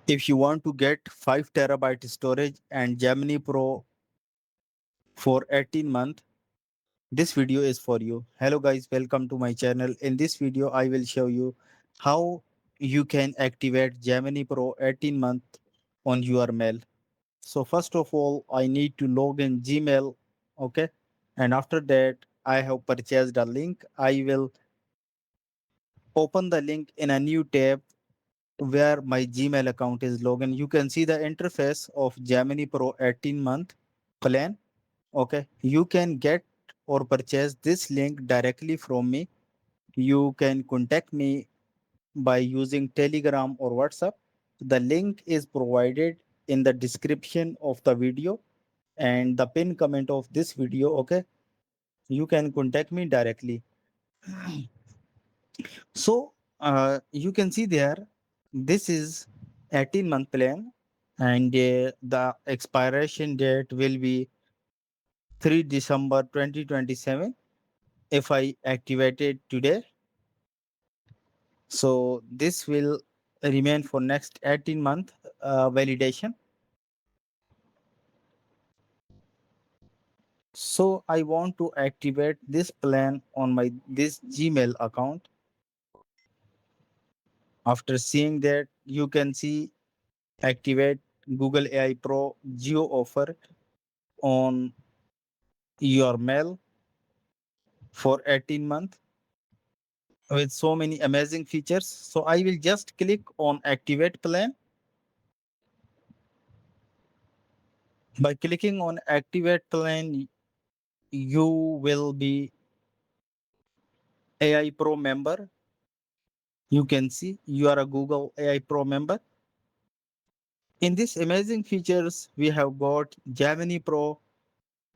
If you want to get 5 terabyte storage and Gemini Pro for 18 months, this video is for you. Hello guys, welcome to my channel. In this video, I will show you how you can activate Gemini Pro 18 month on your mail. So first of all, I need to log in Gmail, okay? And after that, I have purchased a link. I will open the link in a new tab where my Gmail account is logged in. You can see the interface of Gemini Pro 18 month plan. Okay, you can get or purchase this link directly from me. You can contact me by using Telegram or WhatsApp. The link is provided in the description of the video and the pin comment of this video. Okay, you can contact me directly. So you can see there, this is 18-month plan, and the expiration date will be 3 December 2027 if I activate it today. So this will remain for next 18-month validation. So I want to activate this plan on my this Gmail account. After seeing that, you can see activate Google AI Pro Geo offer on your mail for 18 months with so many amazing features. So I will just click on activate plan. By clicking on activate plan, you will be AI Pro member. You can see you are a Google AI Pro member. In this amazing features, we have got Gemini Pro,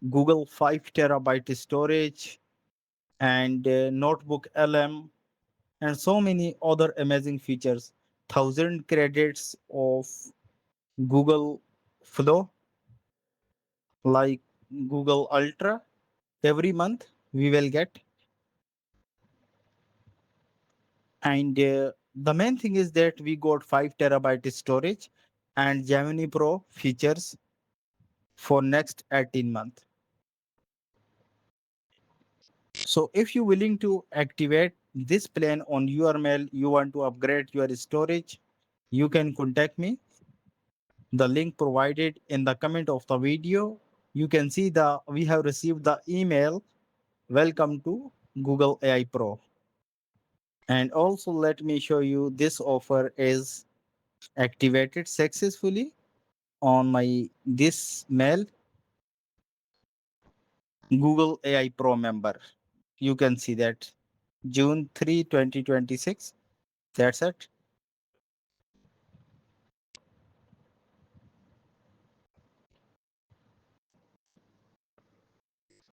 Google 5 terabyte storage, and Notebook LM, and so many other amazing features. 1,000 credits of Google Flow, like Google Ultra, every month we will get. And the main thing is that we got 5 terabyte storage and Gemini Pro features for next 18 months. So if you're willing to activate this plan on your mail, you want to upgrade your storage, you can contact me. The link provided in the comment of the video. You can see the we have received the email, welcome to Google AI Pro. And also let me show you, this offer is activated successfully on my this mail, Google AI Pro member. You can see that June 3, 2026. That's it.